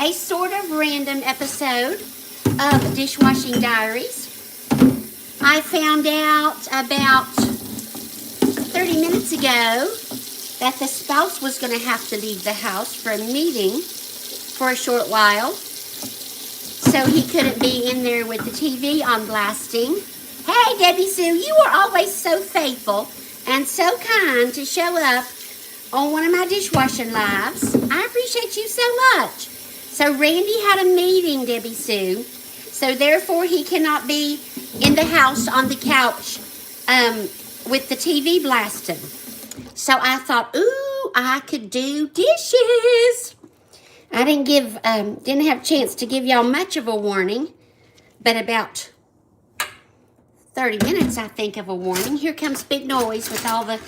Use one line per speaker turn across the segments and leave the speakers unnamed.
a sort of random episode of Dishwashing Diaries. I found out about 30 minutes ago that the spouse was going to have to leave the house for a meeting for a short while, so he couldn't be in there with the TV on blasting. Hey, Debbie Sue, you are always so faithful and so kind to show up on one of my dishwashing lives. I appreciate you so much. So Randy had a meeting, Debbie Sue, so therefore he cannot be in the house on the couch with the TV blasting. So I thought, ooh, I could do dishes. I didn't have a chance to give y'all much of a warning, but about 30 minutes, I think, of a warning. Here comes Big Noise with all the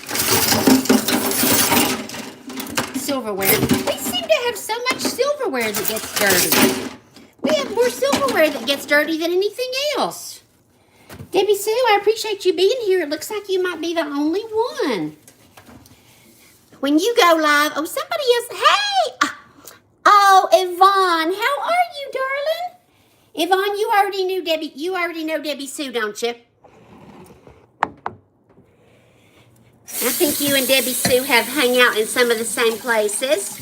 silverware. We seem to have so much silverware that gets dirty. We have more silverware that gets dirty than anything else. Debbie Sue, I appreciate you being here. It looks like you might be the only one. When you go live, oh, somebody else, hey! Oh, Yvonne, how are you, darling? Yvonne, you already know Debbie Sue, don't you? I think you and Debbie Sue have hung out in some of the same places.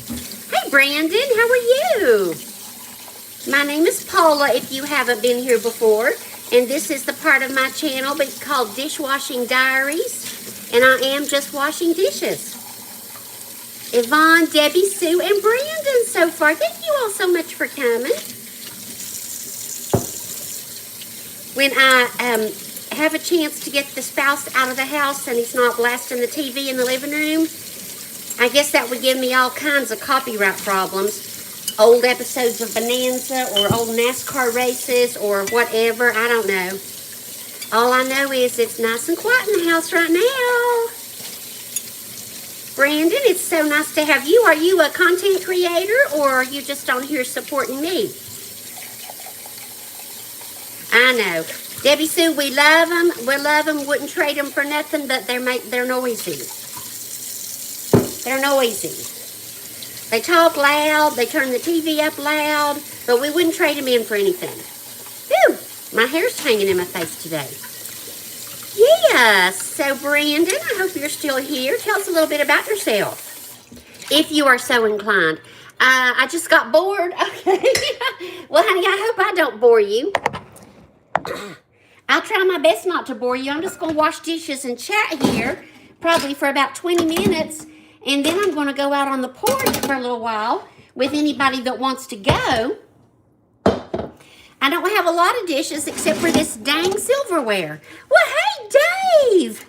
Hey, Brandon, how are you? My name is Paula, if you haven't been here before, and this is the part of my channel called Dishwashing Diaries, and I am just washing dishes. Yvonne, Debbie Sue, and Brandon so far. Thank you all so much for coming. When I have a chance to get the spouse out of the house and he's not blasting the TV in the living room, I guess that would give me all kinds of copyright problems. Old episodes of Bonanza or old NASCAR races or whatever. I don't know. All I know is it's nice and quiet in the house right now. Brandon, it's so nice to have you. Are you a content creator or are you just on here supporting me? I know. Debbie Sue, we love them. We love them. Wouldn't trade them for nothing, but they're noisy. They're noisy. They talk loud. They turn the TV up loud, but we wouldn't trade them in for anything. Ooh, my hair's hanging in my face today. Yes, so Brandon, I hope you're still here. Tell us a little bit about yourself, if you are so inclined. I just got bored. Okay. Well, honey, I hope I don't bore you. I'll try my best not to bore you. I'm just going to wash dishes and chat here, probably for about 20 minutes, and then I'm going to go out on the porch for a little while with anybody that wants to go. I don't have a lot of dishes except for this dang silverware. Well, hey, Dave!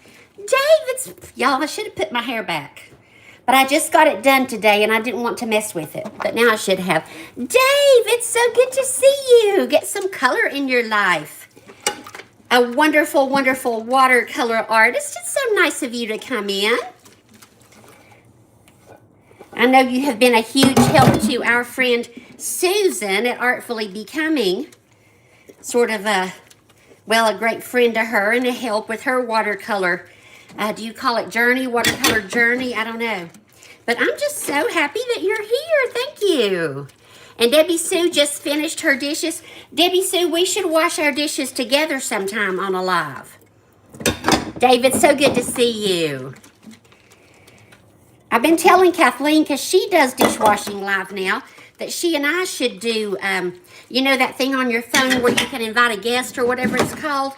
Y'all, I should have put my hair back. But I just got it done today, and I didn't want to mess with it. But now I should have. Dave, it's so good to see you. Get some color in your life. A wonderful, wonderful watercolor artist. It's so nice of you to come in. I know you have been a huge help to our friend Susan at Artfully Becoming. Sort of a great friend to her and a help with her watercolor. Do you call it journey? Watercolor journey? I don't know. But I'm just so happy that you're here. Thank you. And Debbie Sue just finished her dishes. Debbie Sue, we should wash our dishes together sometime on a live. David, so good to see you. I've been telling Kathleen, because she does dishwashing live now, that she and I should do, you know that thing on your phone where you can invite a guest or whatever it's called?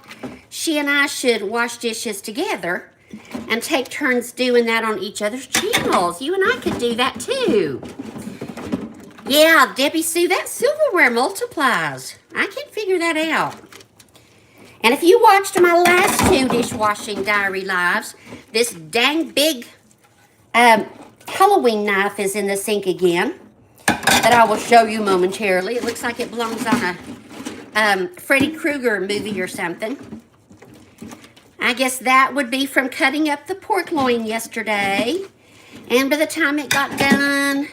She and I should wash dishes together and take turns doing that on each other's channels. You and I could do that too. Yeah, Debbie Sue, that silverware multiplies. I can figure that out. And if you watched my last two Dishwashing Diary lives, this dang big Halloween knife is in the sink again that I will show you momentarily. It looks like it belongs on a Freddy Krueger movie or something. I guess that would be from cutting up the pork loin yesterday. And by the time it got done,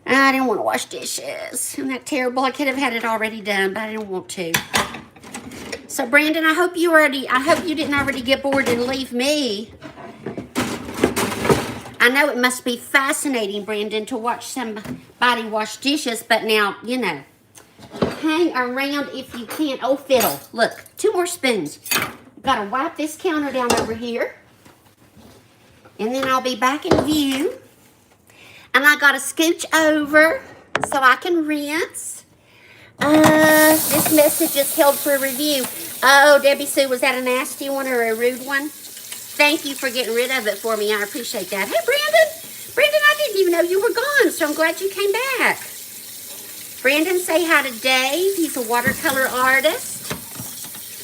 I didn't want to wash dishes. Isn't that terrible? I could have had it already done, but I didn't want to. So Brandon, I hope you didn't already get bored and leave me I know it must be fascinating, Brandon, to watch somebody wash dishes, but now, you know, hang around if you can. Oh, fiddle. Look, 2 more spoons. Got to wipe this counter down over here. And then I'll be back in view. And I got to scooch over so I can rinse. This message is held for review. Oh, Debbie Sue, was that a nasty one or a rude one? Thank you for getting rid of it for me. I appreciate that. Hey, Brandon. Brandon, I didn't even know you were gone, so I'm glad you came back. Brandon, say hi to Dave. He's a watercolor artist.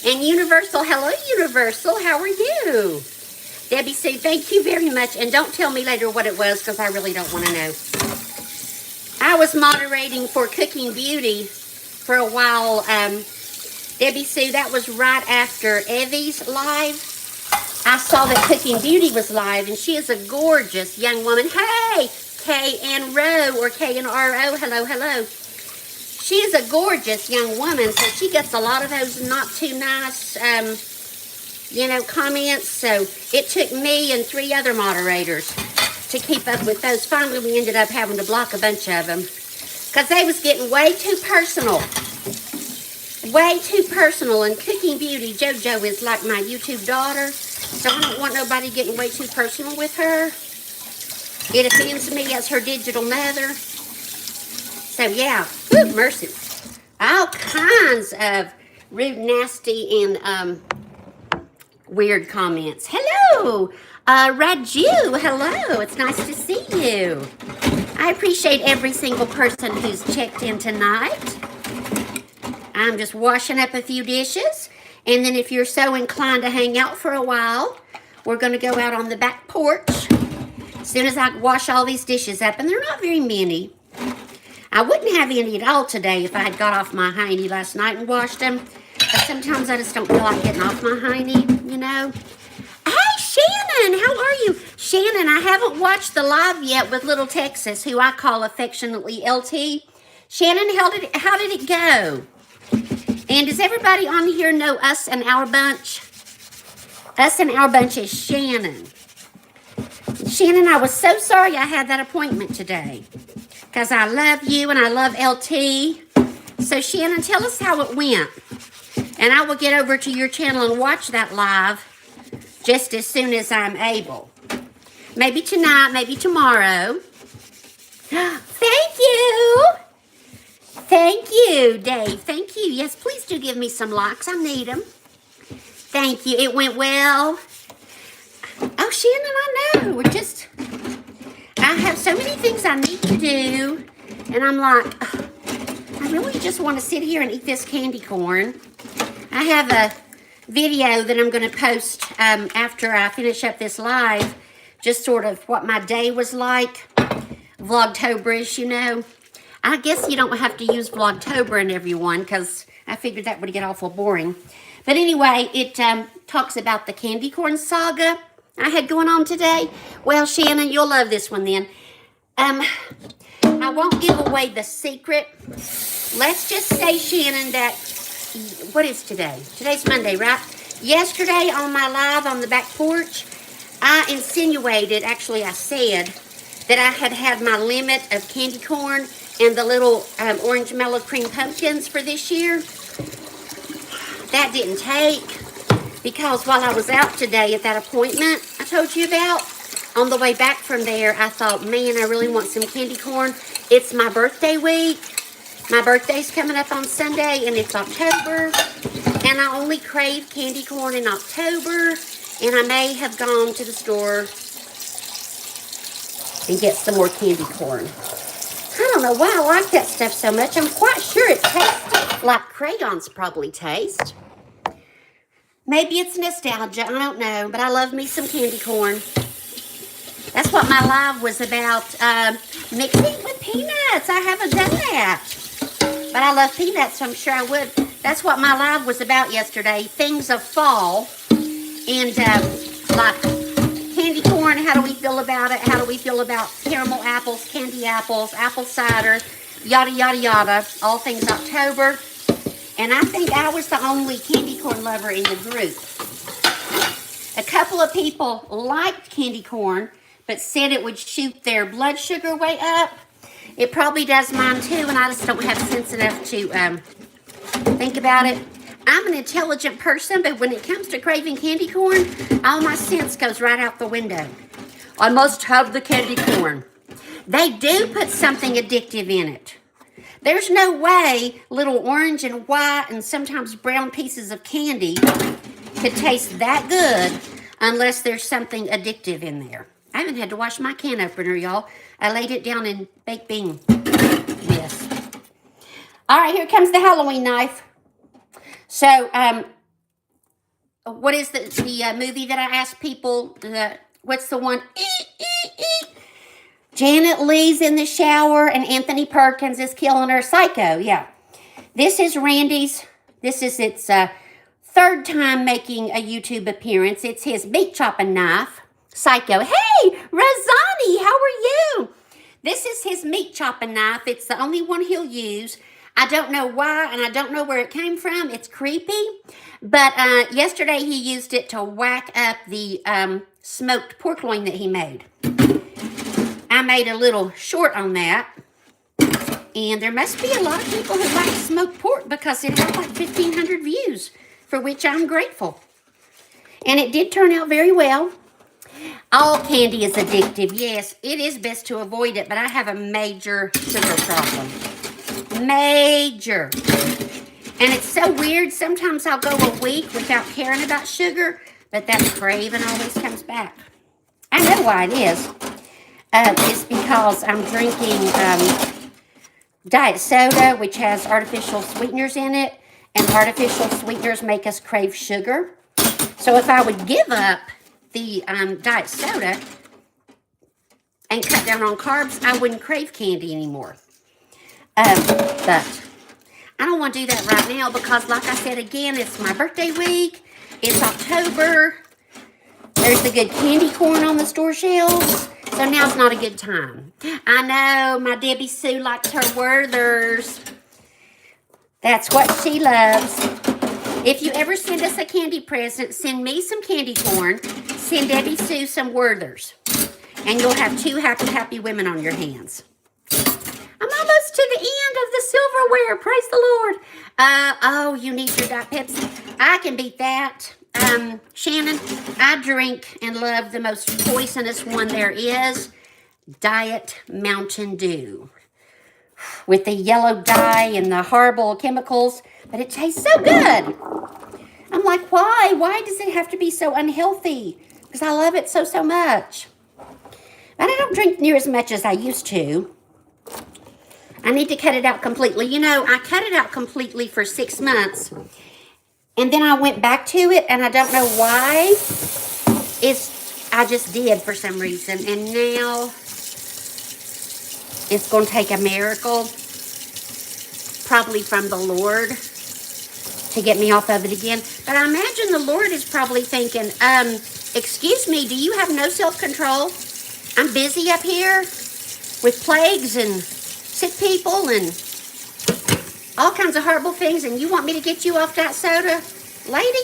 And Universal, hello, Universal. How are you? Debbie Sue, thank you very much. And don't tell me later what it was, because I really don't want to know. I was moderating for Cooking Beauty for a while. Debbie Sue, that was right after Evie's live. I saw that Cooking Beauty was live, and she is a gorgeous young woman. Hey, K-N-R-O, or K-N-R-O, hello, hello. She is a gorgeous young woman, so she gets a lot of those not too nice, you know, comments. So it took me and 3 other moderators to keep up with those. Finally, we ended up having to block a bunch of them because they was getting way too personal. Way too personal. And Cooking Beauty, JoJo, is like my YouTube daughter, so I don't want nobody getting way too personal with her. It offends me as her digital mother. So yeah, whew, mercy. All kinds of rude, nasty, and weird comments. Hello, Raju, hello. It's nice to see you. I appreciate every single person who's checked in tonight. I'm just washing up a few dishes. And then if you're so inclined to hang out for a while, we're going to go out on the back porch as soon as I wash all these dishes up. And they're not very many. I wouldn't have any at all today if I had got off my hiney last night and washed them. But sometimes I just don't feel like getting off my hiney, you know. Hey, Shannon, how are you? Shannon, I haven't watched the live yet with Little Texas, who I call affectionately LT. Shannon, how did it go? And does everybody on here know Us and Our Bunch? Us and Our Bunch is Shannon. Shannon, I was so sorry I had that appointment today, because I love you and I love LT. So Shannon, tell us how it went. And I will get over to your channel and watch that live just as soon as I'm able. Maybe tonight, maybe tomorrow. Thank you. Thank you, Dave. Thank you. Yes, please do give me some likes. I need them. Thank you. It went well. Oh, Shannon, I know. I have so many things I need to do. And I'm like, oh, I really just want to sit here and eat this candy corn. I have a video that I'm going to post after I finish up this live. Just sort of what my day was like. Vlogtoberish, you know. I guess you don't have to use Vlogtober in everyone, because I figured that would get awful boring. But anyway, it talks about the candy corn saga I had going on today. Well, Shannon, you'll love this one then. I won't give away the secret. Let's just say, Shannon, that, what is today? Today's Monday, right? Yesterday on my live on the back porch, I insinuated, actually I said, that I had had my limit of candy corn and the little orange mellow cream pumpkins for this year. That didn't take, because while I was out today at that appointment I told you about, on the way back from there, I thought, man, I really want some candy corn. It's my birthday week. My birthday's coming up on Sunday, and it's October, and I only crave candy corn in October, and I may have gone to the store and get some more candy corn. I don't know why I like that stuff so much. I'm quite sure it tastes like crayons probably taste. Maybe it's nostalgia. I don't know. But I love me some candy corn. That's what my live was about. Mixing with peanuts. I haven't done that. But I love peanuts, so I'm sure I would. That's what my live was about yesterday. Things of fall. And like candy corn, how do we feel about it? How do we feel about caramel apples, candy apples, apple cider, yada, yada, yada. All things October. And I think I was the only candy corn lover in the group. A couple of people liked candy corn, but said it would shoot their blood sugar way up. It probably does mine too, and I just don't have sense enough to think about it. I'm an intelligent person, but when it comes to craving candy corn, all my sense goes right out the window. I must have the candy corn. They do put something addictive in it. There's no way little orange and white and sometimes brown pieces of candy could taste that good unless there's something addictive in there. I haven't had to wash my can opener, y'all. I laid it down in baked bean mess. All right, here comes the Halloween knife. So, what is the movie that I asked people? What's the one? Janet Leigh's in the shower and Anthony Perkins is killing her. Psycho, yeah. This is Randy's. This is its third time making a YouTube appearance. It's his meat chopping knife. Psycho. Hey, Rosani, how are you? This is his meat chopping knife. It's the only one he'll use. I don't know why, and I don't know where it came from. It's creepy. But yesterday he used it to whack up the smoked pork loin that he made. I made a little short on that. And there must be a lot of people who like smoked pork because it had like 1,500 views, for which I'm grateful. And it did turn out very well. All candy is addictive. Yes, it is best to avoid it, but I have a major sugar problem. Major. And it's so weird. Sometimes I'll go a week without caring about sugar, but that craving always comes back. I know why it is. It's because I'm drinking diet soda, which has artificial sweeteners in it, and artificial sweeteners make us crave sugar. So if I would give up the diet soda and cut down on carbs, I wouldn't crave candy anymore. But I don't want to do that right now because, like I said again, it's my birthday week. It's October. There's the good candy corn on the store shelves. So now's not a good time. I know my Debbie Sue likes her Werthers. That's what she loves. If you ever send us a candy present, send me some candy corn. Send Debbie Sue some Werthers. And you'll have two happy, happy women on your hands. I'm almost to the end of the silverware. Praise the Lord. Oh, you need your Diet Pepsi. I can beat that. Shannon, I drink and love the most poisonous one there is. Diet Mountain Dew. With the yellow dye and the horrible chemicals. But it tastes so good. I'm like, why? Why does it have to be so unhealthy? Because I love it so, so much. But I don't drink near as much as I used to. I need to cut it out completely. You know, I cut it out completely for 6 months. And then I went back to it, and I don't know why. I just did for some reason. And now it's going to take a miracle, probably from the Lord, to get me off of it again. But I imagine the Lord is probably thinking, excuse me, do you have no self-control? I'm busy up here with plagues and sick people and all kinds of horrible things, and you want me to get you off that soda? Lady,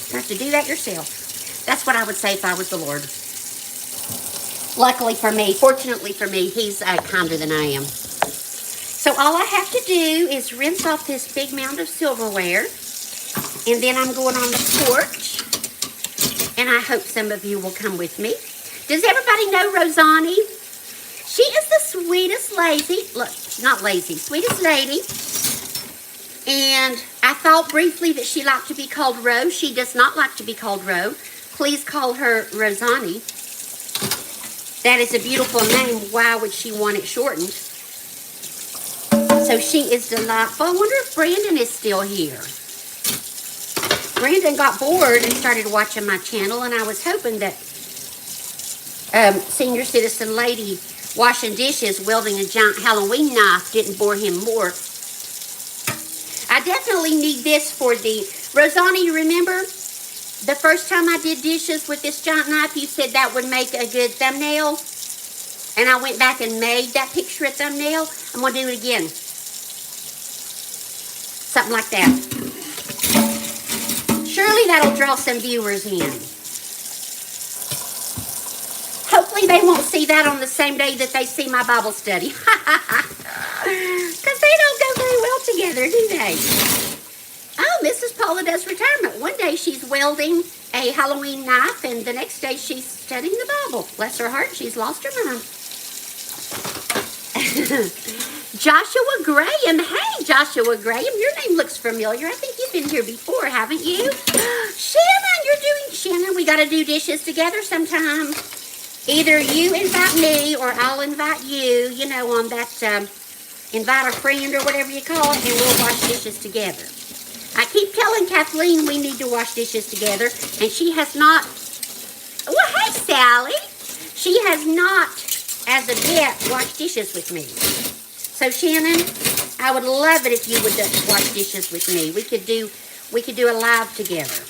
you have to do that yourself. That's what I would say if I was the Lord. Luckily for me, fortunately for me, he's kinder than I am. So all I have to do is rinse off this big mound of silverware, and then I'm going on the porch, and I hope some of you will come with me. Does everybody know Rosani? She is the sweetest sweetest lady. And I thought briefly that she liked to be called Ro. She does not like to be called Ro. Please call her Rosani. That is a beautiful name. Why would she want it shortened? So she is delightful. I wonder if Brandon is still here. Brandon got bored and started watching my channel, and I was hoping that senior citizen lady washing dishes, wielding a giant Halloween knife didn't bore him more. I definitely need this for the... Rosani, you remember the first time I did dishes with this giant knife, you said that would make a good thumbnail? And I went back and made that picture a thumbnail. I'm going to do it again. Something like that. Surely that'll draw some viewers in. Hopefully they won't see that on the same day that they see my Bible study. Because they don't go very well together, do they? Oh, Mrs. Paula does retirement. One day she's welding a Halloween knife, and the next day she's studying the Bible. Bless her heart, she's lost her mind. Joshua Graham. Hey, Joshua Graham, your name looks familiar. I think you've been here before, haven't you? Shannon, we got to do dishes together sometime. Either you invite me or I'll invite you, you know, on that invite a friend or whatever you call it, and we'll wash dishes together. I keep telling Kathleen we need to wash dishes together, and she has not. Well, hey, Sally. She has not, as of yet, washed dishes with me. So, Shannon, I would love it if you would wash dishes with me. We could do a live together.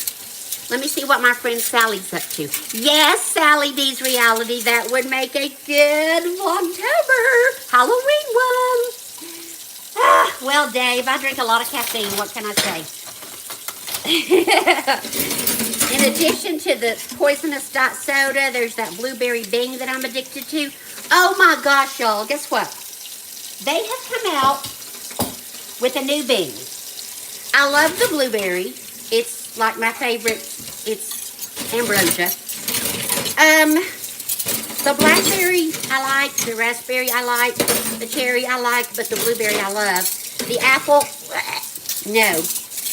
Let me see what my friend Sally's up to. Yes, Sally D's Reality. That would make a good Vlogtober Halloween one. Well, Dave, I drink a lot of caffeine. What can I say? In addition to the poisonous diet soda, there's that blueberry Bing that I'm addicted to. Oh, my gosh, y'all. Guess what? They have come out with a new Bing. I love the blueberry. It's like my favorite. It's ambrosia. The blackberry I like, the raspberry I like, the cherry I like, but the blueberry I love. The apple, no.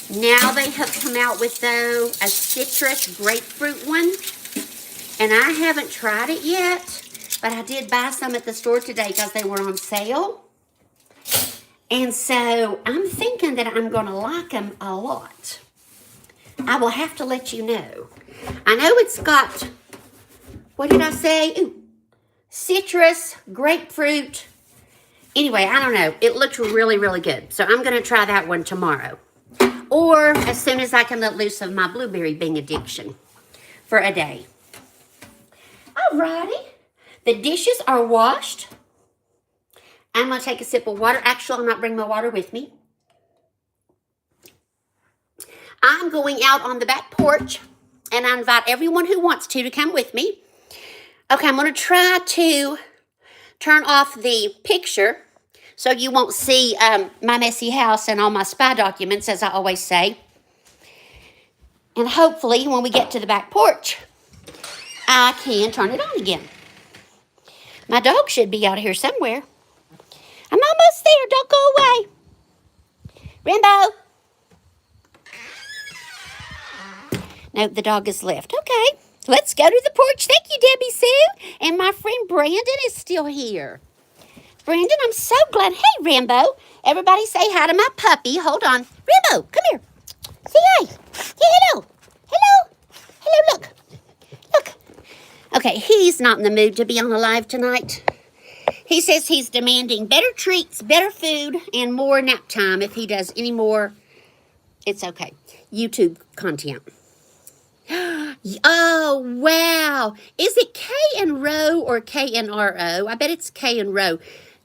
Now they have come out with, though, a citrus grapefruit one. And I haven't tried it yet, but I did buy some at the store today because they were on sale. And so I'm thinking that I'm going to like them a lot. I will have to let you know. I know it's got, what did I say? Ooh, citrus, grapefruit. Anyway, I don't know. It looked really, really good. So I'm going to try that one tomorrow. Or as soon as I can let loose of my blueberry Bing addiction for a day. Alrighty. The dishes are washed. I'm going to take a sip of water. Actually, I'm not bringing my water with me. I'm going out on the back porch, and I invite everyone who wants to come with me. Okay, I'm going to try to turn off the picture so you won't see my messy house and all my spy documents, as I always say. And hopefully, when we get to the back porch, I can turn it on again. My dog should be out here somewhere. I'm almost there. Don't go away. Rambo. No, the dog has left. Okay, let's go to the porch. Thank you, Debbie Sue. And my friend Brandon is still here. Brandon, I'm so glad. Hey, Rambo. Everybody say hi to my puppy. Hold on. Rambo, come here. Say hi. Say hello. Hello. Hello, look. Look. Okay, he's not in the mood to be on the live tonight. He says he's demanding better treats, better food, and more nap time. If he does any more, it's okay. YouTube content. Oh, wow. Is it K and Row or KNRO? I bet it's K and Row.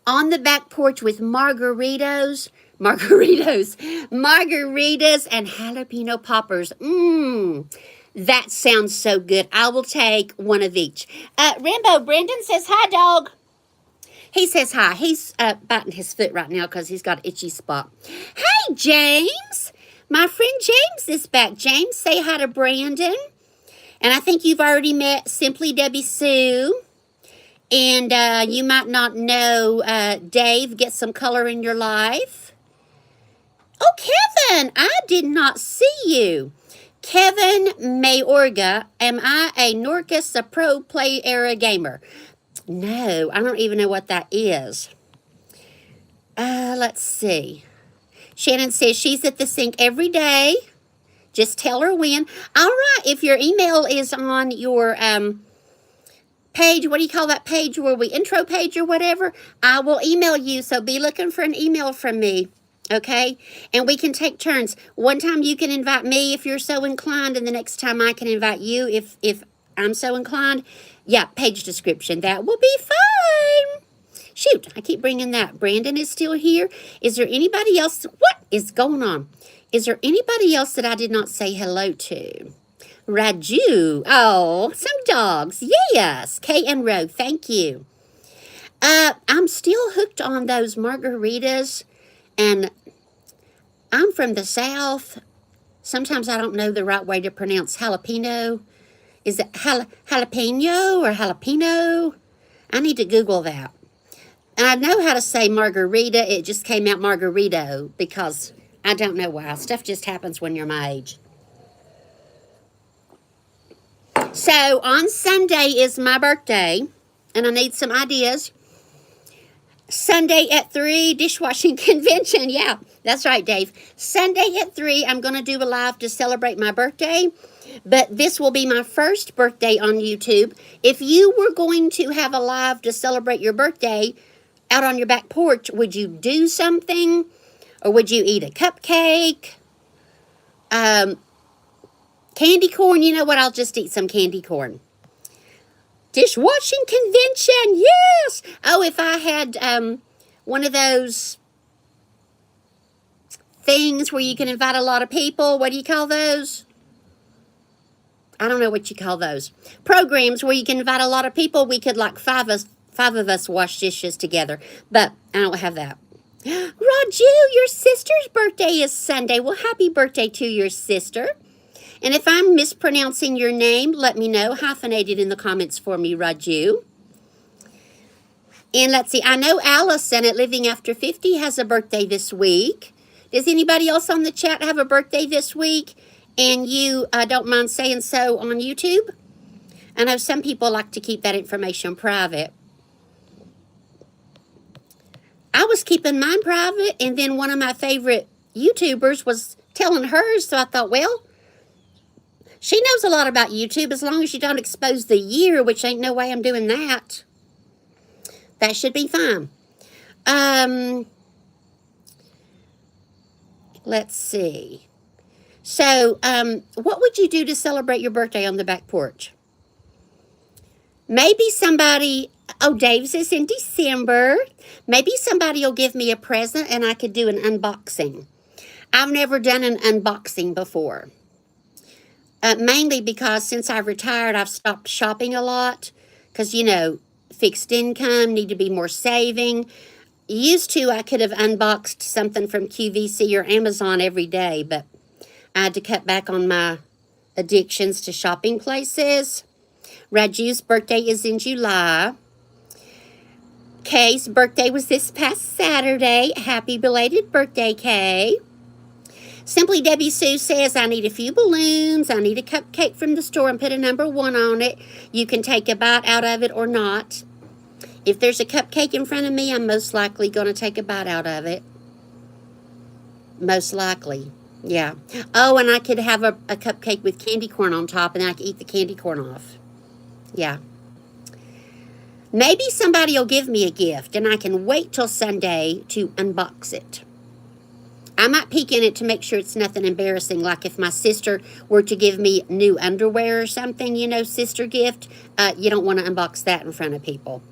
On the back porch with margaritas and jalapeno poppers. That sounds so good. I will take one of each. Rambo, Brandon says hi, dog. He says hi. He's biting his foot right now because he's got an itchy spot. Hey, James. My friend James is back. James, say hi to Brandon. And I think you've already met Simply Debbie Sue. And you might not know Dave, Get Some Color in Your Life. Oh, Kevin, I did not see you. Kevin Mayorga, am I a Norcus, a pro play era gamer? No, I don't even know what that is. Let's see. Shannon says she's at the sink every day. Just tell her when. All right, if your email is on your page, what do you call that page where we intro page or whatever, I will email you. So be looking for an email from me, okay? And we can take turns. One time you can invite me if you're so inclined, and the next time I can invite you if I'm so inclined. Yeah, page description. That will be fine. Shoot, I keep bringing that. Brandon is still here. Is there anybody else? What is going on? Is there anybody else that I did not say hello to? Raju. Oh, some dogs. Yes. Kay and Ro, thank you. I'm still hooked on those margaritas, and I'm from the South. Sometimes I don't know the right way to pronounce jalapeno. Is it jalapeno or jalapeno? I need to Google that. And I know how to say margarita. It just came out margarito because I don't know why. Stuff just happens when you're my age. So on Sunday is my birthday, and I need some ideas. Sunday at 3, dishwashing convention. Yeah, that's right, Dave. Sunday at 3, I'm going to do a live to celebrate my birthday, but this will be my first birthday on YouTube. If you were going to have a live to celebrate your birthday out on your back porch, would you do something, or would you eat a cupcake? Candy corn, you know what? I'll just eat some candy corn. Dishwashing convention, yes! Oh, if I had one of those things where you can invite a lot of people, what do you call those? I don't know what you call those. Programs where you can invite a lot of people, we could like five of us wash dishes together, but I don't have that. Raju, your sister's birthday is Sunday. Well, happy birthday to your sister. And if I'm mispronouncing your name, let me know. Hyphenate it in the comments for me, Raju. And let's see. I know Allison at Living After 50 has a birthday this week. Does anybody else on the chat have a birthday this week? And you don't mind saying so on YouTube? I know some people like to keep that information private. I was keeping mine private, and then one of my favorite YouTubers was telling hers, so I thought, well, she knows a lot about YouTube as long as you don't expose the year, which ain't no way I'm doing that. That should be fine. Let's see. So, what would you do to celebrate your birthday on the back porch? Maybe somebody, oh, Dave's is in December. Maybe somebody will give me a present and I could do an unboxing. I've never done an unboxing before. Mainly because since I've retired, I've stopped shopping a lot. Because, you know, fixed income, need to be more saving. Used to, I could have unboxed something from QVC or Amazon every day, but I had to cut back on my addictions to shopping places. Raju's birthday is in July. Kay's birthday was this past Saturday. Happy belated birthday, Kay. Simply Debbie Sue says, I need a few balloons. I need a cupcake from the store and put a number 1 on it. You can take a bite out of it or not. If there's a cupcake in front of me, I'm most likely going to take a bite out of it. Most likely. Yeah. Oh, and I could have a cupcake with candy corn on top, and I could eat the candy corn off. Yeah. Maybe somebody will give me a gift, and I can wait till Sunday to unbox it. I might peek in it to make sure it's nothing embarrassing, like if my sister were to give me new underwear or something, you know, sister gift. You don't want to unbox that in front of people.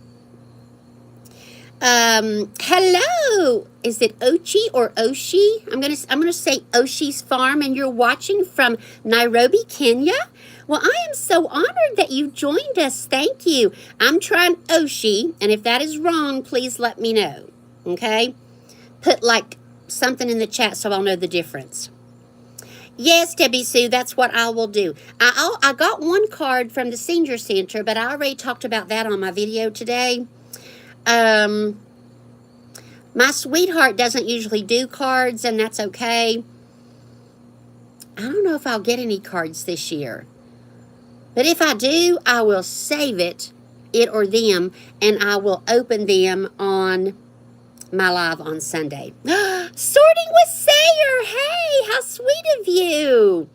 Hello. Is it Ochi or Oshi? I'm gonna say Oshi's Farm, and you're watching from Nairobi, Kenya. Well, I am so honored that you joined us. Thank you. I'm trying Oshi, and if that is wrong, please let me know. Okay? Put like something in the chat so I'll know the difference. Yes, Debbie Sue, that's what I will do. I got one card from the senior center, but I already talked about that on my video today. My sweetheart doesn't usually do cards, and that's okay. I don't know if I'll get any cards this year. But if I do, I will save it or them, and I will open them on my live on Sunday. Sorting with Sayer. Hey, how sweet of you.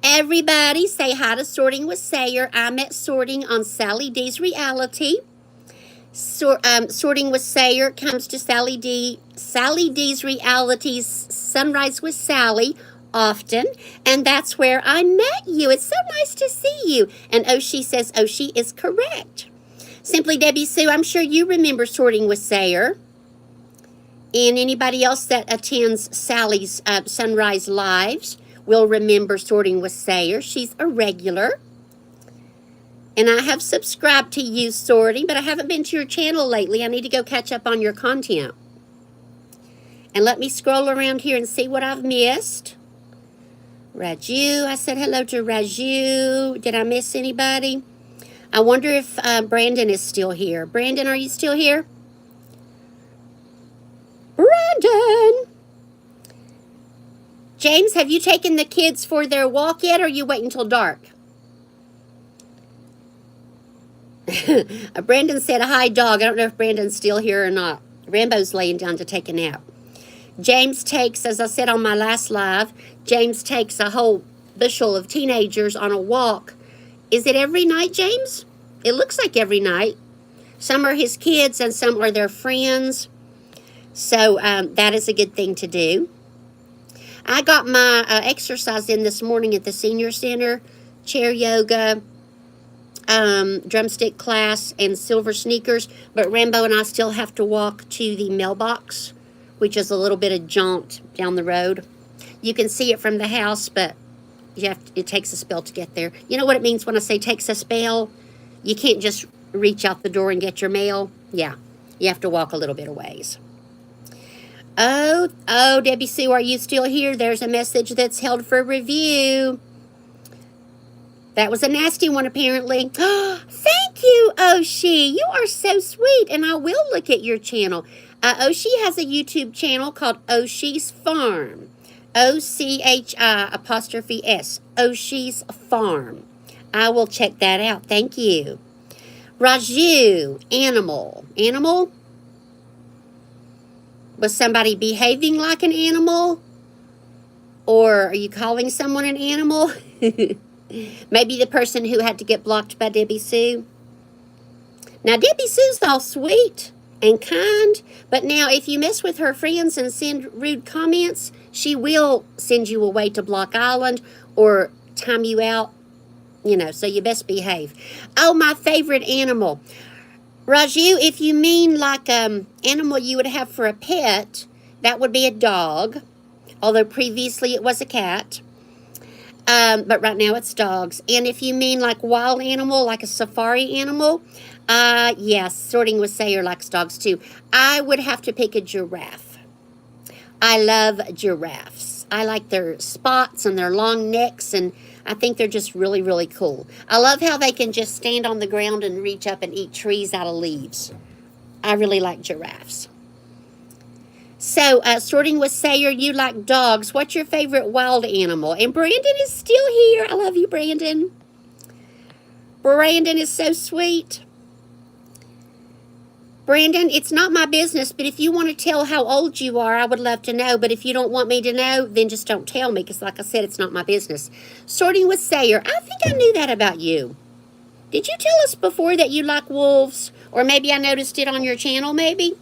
Everybody say hi to Sorting with Sayer. I'm at Sorting on Sally D's Reality. Sorting with Sayer comes to Sally D's Reality's Sunrise with Sally often, and that's where I met you. It's so nice to see you. And Oshi says Oshi is correct. Simply Debbie Sue, I'm sure you remember Sorting with Sayer. And anybody else that attends Sally's Sunrise Lives, will remember Sorting with Sayer. She's a regular. And I have subscribed to you, Sorting, but I haven't been to your channel lately. I need to go catch up on your content. And let me scroll around here and see what I've missed. Raju, I said hello to Raju. Did I miss anybody? I wonder if Brandon is still here. Brandon, are you still here? Brandon! James, have you taken the kids for their walk yet, or are you waiting until dark? Brandon said, hi, dog. I don't know if Brandon's still here or not. Rambo's laying down to take a nap. James takes, as I said on my last live, James takes a whole bushel of teenagers on a walk. Is it every night, James? It looks like every night. Some are his kids and some are their friends. So that is a good thing to do. I got my exercise in this morning at the senior center. Chair yoga, drumstick class, and silver sneakers. But Rambo and I still have to walk to the mailbox, which is a little bit of jaunt down the road. You can see it from the house, but it takes a spell to get there. You know what it means when I say takes a spell? You can't just reach out the door and get your mail. Yeah, you have to walk a little bit of ways. Oh, Debbie Sue, are you still here? There's a message that's held for review. That was a nasty one, apparently. Thank you, Oshi. You are so sweet, and I will look at your channel. Oshi has a YouTube channel called Oshi's Farm. O-C-H-I''S. Oshi's Farm. I will check that out. Thank you. Raju, animal. Animal? Was somebody behaving like an animal? Or are you calling someone an animal? Maybe the person who had to get blocked by Debbie Sue. Now, Debbie Sue's all sweet and kind, but now if you mess with her friends and send rude comments, she will send you away to Block Island or time you out, you know, so you best behave. Oh, my favorite animal. Raju, if you mean like animal you would have for a pet, that would be a dog, although previously it was a cat. But right now it's dogs. And if you mean like wild animal, like a safari animal, yes, Sorting with Sayer likes dogs too. I would have to pick a giraffe. I love giraffes. I like their spots and their long necks, and I think they're just really, really cool. I love how they can just stand on the ground and reach up and eat trees out of leaves. I really like giraffes. So, Sorting with Sayer, you like dogs. What's your favorite wild animal? And Brandon is still here. I love you, Brandon. Brandon is so sweet. Brandon, it's not my business, but if you want to tell how old you are, I would love to know. But if you don't want me to know, then just don't tell me, because like I said, it's not my business. Sorting with Sayer, I think I knew that about you. Did you tell us before that you like wolves? Or maybe I noticed it on your channel, maybe?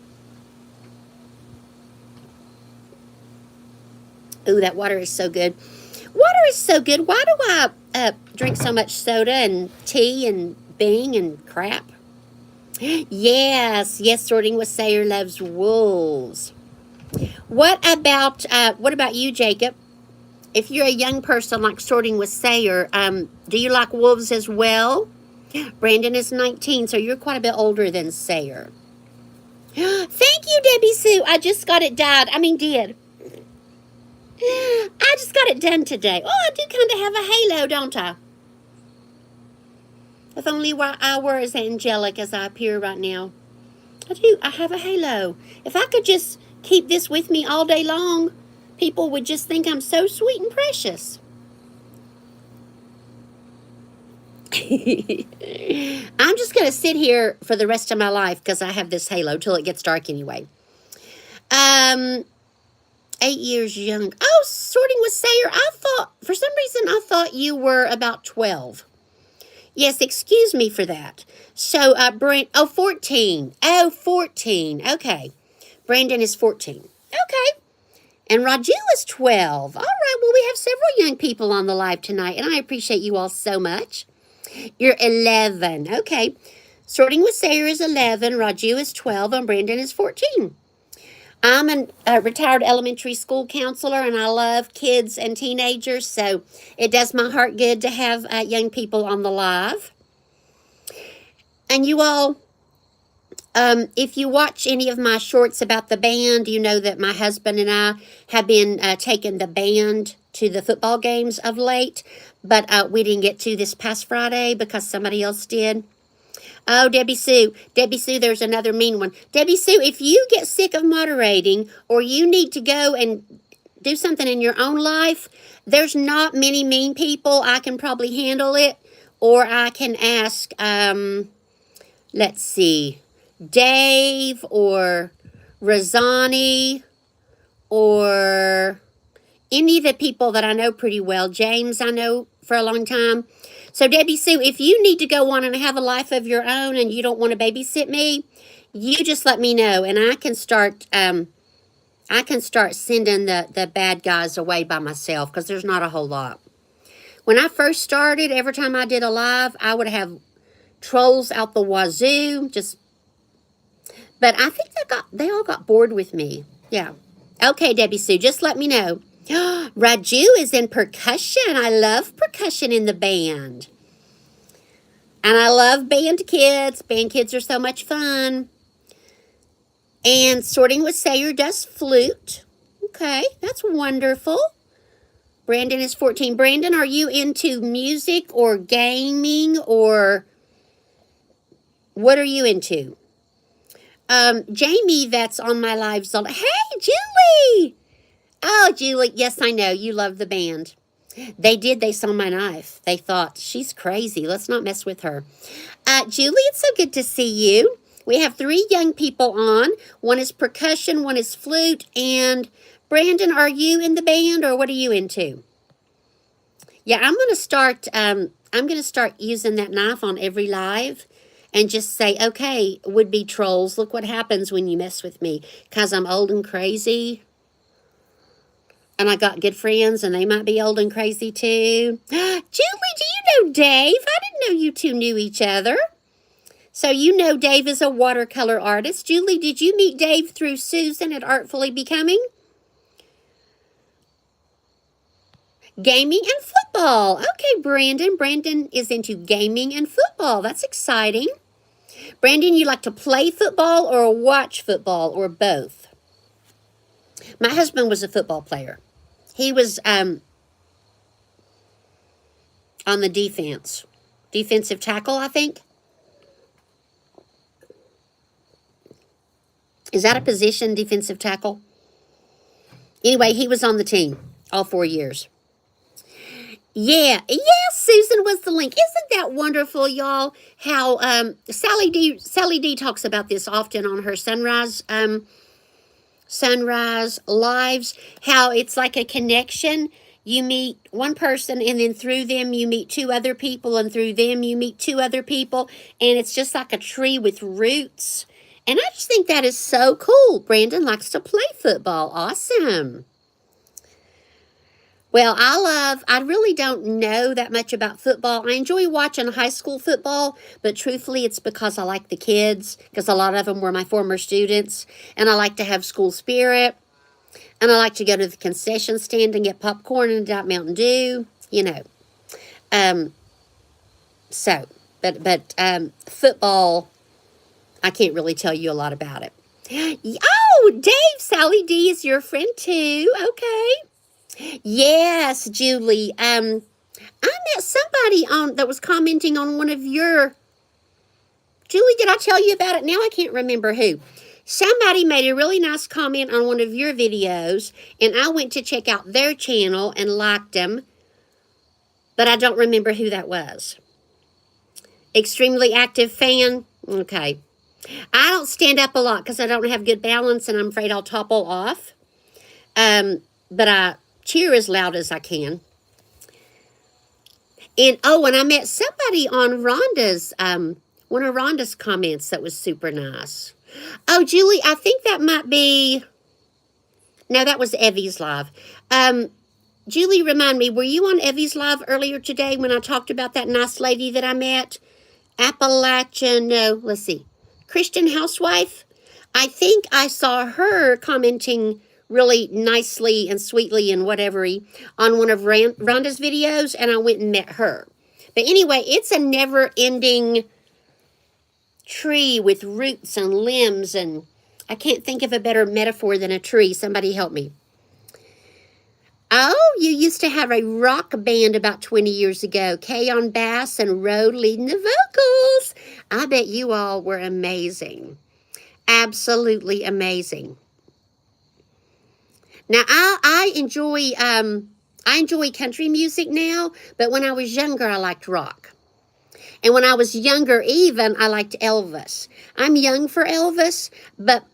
Ooh, that water is so good. Water is so good. Why do I drink so much soda and tea and Bing and crap? Yes, Sorting with Sayer loves wolves. What about you, Jacob? If you're a young person like Sorting with Sayer, do you like wolves as well? Brandon is 19, so you're quite a bit older than Sayer. Thank you, Debbie Sue. I just got it dyed. Did. I just got it done today. Oh, I do kind of have a halo, don't I? If only I were as angelic as I appear right now. I do. I have a halo. If I could just keep this with me all day long, people would just think I'm so sweet and precious. I'm just going to sit here for the rest of my life because I have this halo till it gets dark anyway. 8 years young. Oh, Sorting with Sayer, for some reason, I thought you were about 12. Yes, excuse me for that. So, 14. Oh, 14. Okay. Brandon is 14. Okay. And Raju is 12. All right, well, we have several young people on the live tonight, and I appreciate you all so much. You're 11. Okay. Sorting with Sayer is 11, Raju is 12, and Brandon is 14. I'm a retired elementary school counselor, and I love kids and teenagers, so it does my heart good to have young people on the live. And you all, if you watch any of my shorts about the band, you know that my husband and I have been taking the band to the football games of late, but we didn't get to this past Friday because somebody else did. Oh, Debbie Sue, there's another mean one. Debbie Sue, if you get sick of moderating or you need to go and do something in your own life, there's not many mean people. I can probably handle it. Or I can ask, let's see, Dave or Razani or any of the people that I know pretty well. James, I know for a long time. So, Debbie Sue, if you need to go on and have a life of your own and you don't want to babysit me, you just let me know, and I can start sending the bad guys away by myself, because there's not a whole lot. When I first started, every time I did a live, I would have trolls out the wazoo. But I think they all got bored with me. Yeah. Okay, Debbie Sue, just let me know. Raju is in percussion. I love percussion in the band. And I love band kids. Band kids are so much fun. And Sorting with Sayer does flute. Okay, that's wonderful. Brandon is 14. Brandon, are you into music or gaming, or what are you into? Jamie, that's on my lives. Hey, Julie! Oh, Julie, yes, I know. You love the band. They saw my knife. They thought, she's crazy. Let's not mess with her. Julie, it's so good to see you. We have 3 young people on. One is percussion, one is flute, and Brandon, are you in the band, or what are you into? Yeah, I'm going to start using that knife on every live and just say, okay, would-be trolls, look what happens when you mess with me, because I'm old and crazy. And I got good friends, and they might be old and crazy too. Julie, do you know Dave? I didn't know you two knew each other. So you know Dave is a watercolor artist. Julie, did you meet Dave through Susan at Artfully Becoming? Gaming and football. Okay, Brandon. Brandon is into gaming and football. That's exciting. Brandon, you like to play football or watch football, or both? My husband was a football player. He was on the defensive tackle, I think. Is that a position, defensive tackle? Anyway, he was on the team all 4 years. Yeah, Susan was the link. Isn't that wonderful, y'all? How Sally D talks about this often on her sunrise lives, how it's like a connection. You meet one person, and then through them you meet 2 other people, and through them you meet 2 other people, and it's just like a tree with roots. And I just think that is so cool. Brandon likes to play football. Awesome. Well, I really don't know that much about football. I enjoy watching high school football, but truthfully, it's because I like the kids, because a lot of them were my former students, and I like to have school spirit, and I like to go to the concession stand and get popcorn and Mountain Dew, you know. But football, I can't really tell you a lot about it. Oh, Dave, Sally D is your friend too. Okay. Yes, Julie. I met somebody that was commenting on one of your... Julie, did I tell you about it? Now I can't remember who. Somebody made a really nice comment on one of your videos, and I went to check out their channel and liked them, but I don't remember who that was. Extremely active fan? Okay. I don't stand up a lot because I don't have good balance, and I'm afraid I'll topple off. But I cheer as loud as I can. And I met somebody on Rhonda's, one of Rhonda's comments that was super nice. Oh, Julie, I think that might be, no, that was Evie's live. Julie, remind me, were you on Evie's live earlier today when I talked about that nice lady that I met? Appalachian, no, let's see, Christian housewife? I think I saw her commenting really nicely and sweetly and whatever on one of Rhonda's videos, and I went and met her. But anyway, it's a never-ending tree with roots and limbs, and I can't think of a better metaphor than a tree. Somebody help me. Oh, you used to have a rock band about 20 years ago. Kay on bass and Ro leading the vocals. I bet you all were amazing. Absolutely amazing. Now, I enjoy country music now, but when I was younger, I liked rock. And when I was younger even, I liked Elvis. I'm young for Elvis, but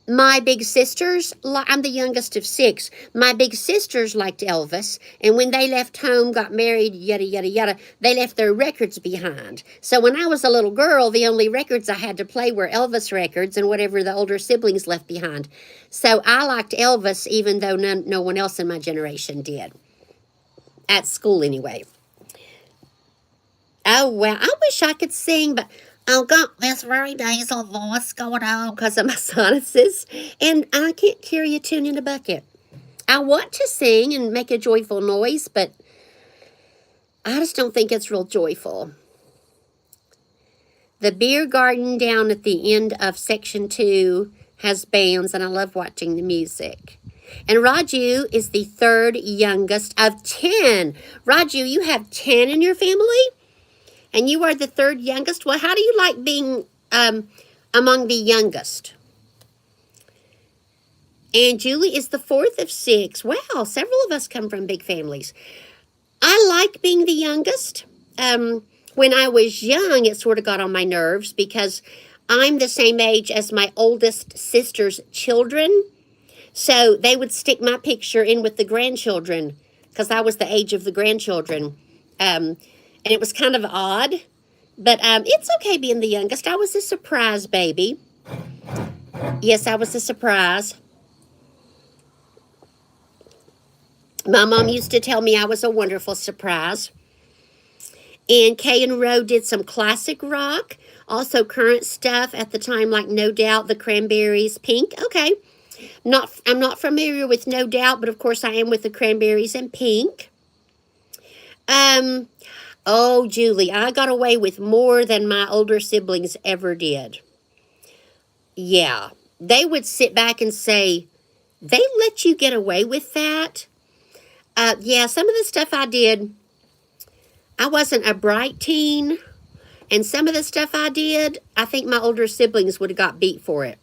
my big sisters, I'm the youngest of 6. My big sisters liked Elvis, and when they left home, got married, yada, yada, yada, they left their records behind. So when I was a little girl, the only records I had to play were Elvis records and whatever the older siblings left behind. So I liked Elvis, even though no one else in my generation did. At school, anyway. Oh, well, I wish I could sing, but I've got this very nasal voice going on because of my sinuses, and I can't carry a tune in a bucket. I want to sing and make a joyful noise, but I just don't think it's real joyful. The beer garden down at the end of section 2 has bands, and I love watching the music. And Raju is the 3rd youngest of 10. Raju, you have 10 in your family? And you are the 3rd youngest? Well, how do you like being among the youngest? And Julie is the 4th of 6. Wow, several of us come from big families. I like being the youngest. When I was young, it sort of got on my nerves because I'm the same age as my oldest sister's children. So they would stick my picture in with the grandchildren because I was the age of the grandchildren. And it was kind of odd, but it's okay being the youngest. I was a surprise baby. Yes, I was a surprise. My mom used to tell me I was a wonderful surprise. And Kay and Ro did some classic rock, also current stuff at the time, like No Doubt, the Cranberries, Pink. Okay, I'm not familiar with No Doubt, but of course I am with the Cranberries and Pink. Oh, Julie, I got away with more than my older siblings ever did. Yeah, they would sit back and say, they let you get away with that? Yeah, some of the stuff I did, I wasn't a bright teen, and some of the stuff I did, I think my older siblings would have got beat for it.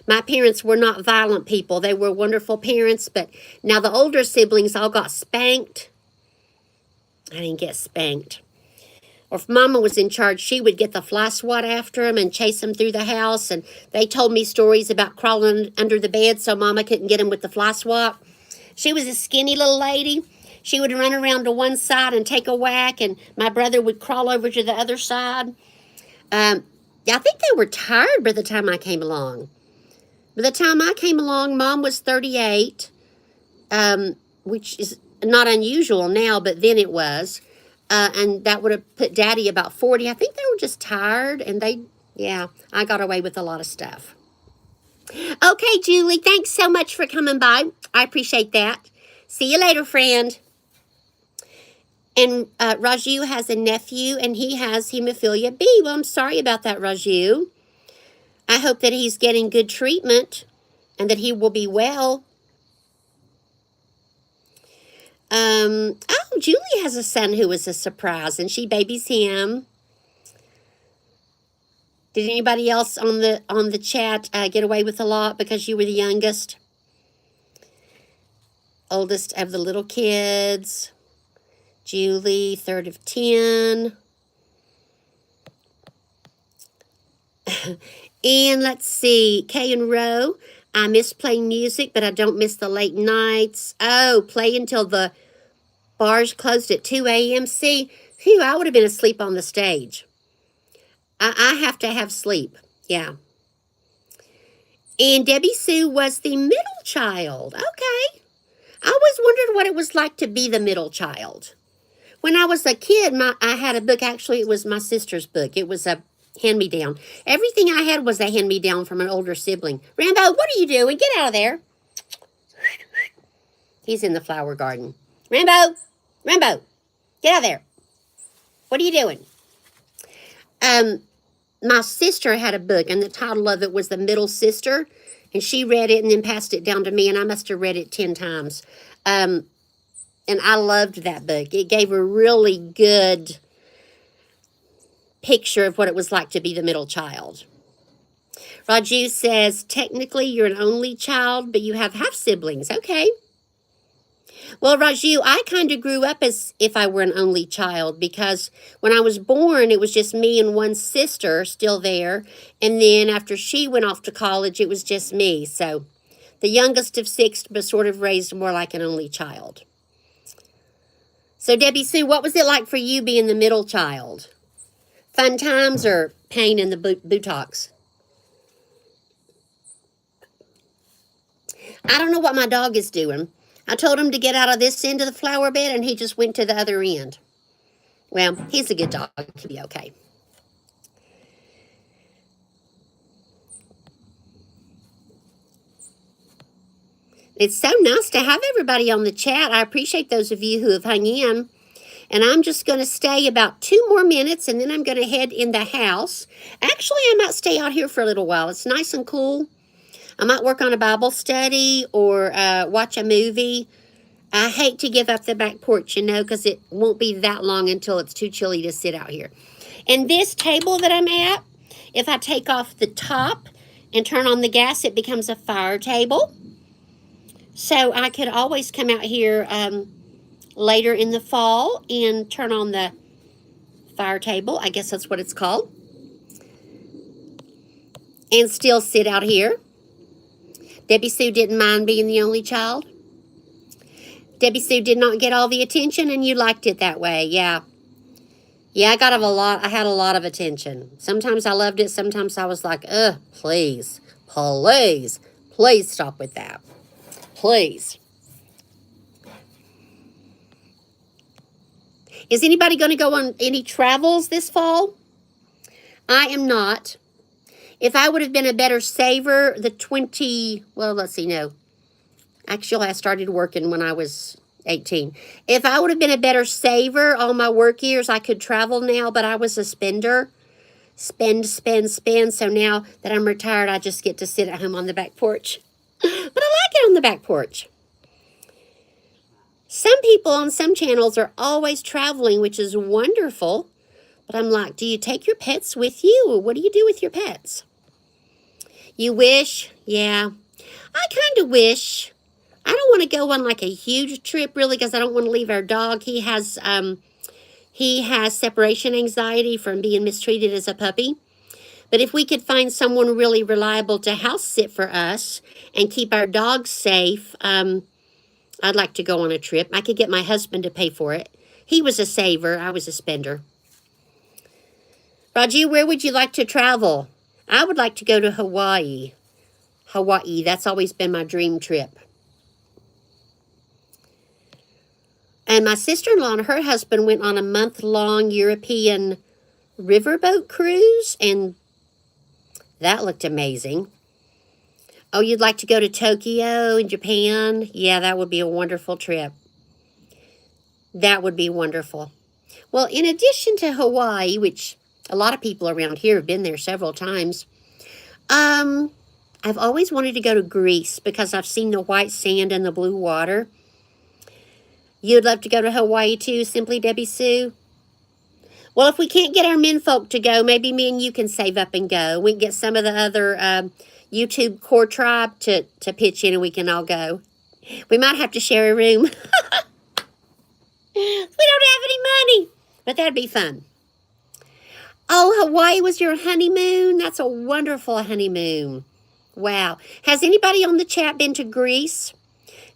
My parents were not violent people. They were wonderful parents, but now the older siblings all got spanked. I didn't get spanked. Or if Mama was in charge, she would get the fly swat after them and chase them through the house. And they told me stories about crawling under the bed so Mama couldn't get them with the fly swat. She was a skinny little lady. She would run around to one side and take a whack, and my brother would crawl over to the other side. I think they were tired by the time I came along. By the time I came along, Mom was 38, which is not unusual now, but then it was. And that would have put Daddy about 40. I think they were just tired, and I got away with a lot of stuff. Okay, Julie, thanks so much for coming by. I appreciate that. See you later, friend. And Raju has a nephew, and he has hemophilia B. Well, I'm sorry about that, Raju. I hope that he's getting good treatment and that he will be well. Julie has a son who was a surprise, and she babies him. Did anybody else on the chat get away with a lot because you were the youngest? Oldest of the little kids. Julie, 3rd of 10. And let's see, Kay and Ro. I miss playing music, but I don't miss the late nights. Oh, play until the bars closed at 2 a.m. See, phew, I would have been asleep on the stage. I have to have sleep, yeah. And Debbie Sue was the middle child. Okay. I always wondered what it was like to be the middle child. When I was a kid, I had a book. Actually, it was my sister's book. It was a Hand-me-down. Everything I had was a hand-me-down from an older sibling. Rambo, what are you doing? Get out of there. He's in the flower garden. Rambo! Rambo! Get out of there. What are you doing? My sister had a book, and the title of it was The Middle Sister, and she read it and then passed it down to me, and I must have read it 10 times. And I loved that book. It gave a really good picture of what it was like to be the middle child. Raju says, technically you're an only child, but you have half siblings. Okay. Well, Raju, I kind of grew up as if I were an only child, because when I was born, it was just me and one sister still there. And then after she went off to college, it was just me. So the youngest of 6, but sort of raised more like an only child. So Debbie Sue, what was it like for you being the middle child? Fun times or pain in the buttocks? I don't know what my dog is doing. I told him to get out of this end of the flower bed, and he just went to the other end. Well, he's a good dog. He'll be okay. It's so nice to have everybody on the chat. I appreciate those of you who have hung in. And I'm just going to stay about 2 more minutes, and then I'm going to head in the house. Actually, I might stay out here for a little while. It's nice and cool. I might work on a Bible study or watch a movie. I hate to give up the back porch, you know, because it won't be that long until it's too chilly to sit out here. And this table that I'm at, if I take off the top and turn on the gas, it becomes a fire table. So I could always come out here later in the fall and turn on the fire table. I guess that's what it's called. And still sit out here. Debbie Sue didn't mind being the only child. Debbie Sue did not get all the attention, and you liked it that way. Yeah. Yeah, I had a lot of attention. Sometimes I loved it. Sometimes I was like, please, please, please stop with that. Please. Is anybody going to go on any travels this fall? I am not. If I would have been a better saver, Actually, I started working when I was 18. If I would have been a better saver all my work years, I could travel now, but I was a spender. Spend. So now that I'm retired, I just get to sit at home on the back porch. But I like it on the back porch. Some people on some channels are always traveling, which is wonderful. But I'm like, do you take your pets with you? Or what do you do with your pets? You wish? Yeah. I kind of wish. I don't want to go on like a huge trip, really, because I don't want to leave our dog. He has separation anxiety from being mistreated as a puppy. But if we could find someone really reliable to house sit for us and keep our dogs safe, I'd like to go on a trip. I could get my husband to pay for it. He was a saver. I was a spender. Raju, where would you like to travel? I would like to go to Hawaii. Hawaii, that's always been my dream trip. And my sister-in-law and her husband went on a month-long European riverboat cruise, and that looked amazing. Oh, you'd like to go to Tokyo in Japan? Yeah, that would be a wonderful trip. That would be wonderful. Well, in addition to Hawaii, which a lot of people around here have been there several times, I've always wanted to go to Greece because I've seen the white sand and the blue water. You'd love to go to Hawaii too, Simply Debbie Sue? Well, if we can't get our menfolk to go, maybe me and you can save up and go. We can get some of the other YouTube core tribe to pitch in, and we can all go. We might have to share a room. We don't have any money, but that'd be fun. Oh, Hawaii was your honeymoon? That's a wonderful honeymoon. Wow. Has anybody on the chat been to Greece?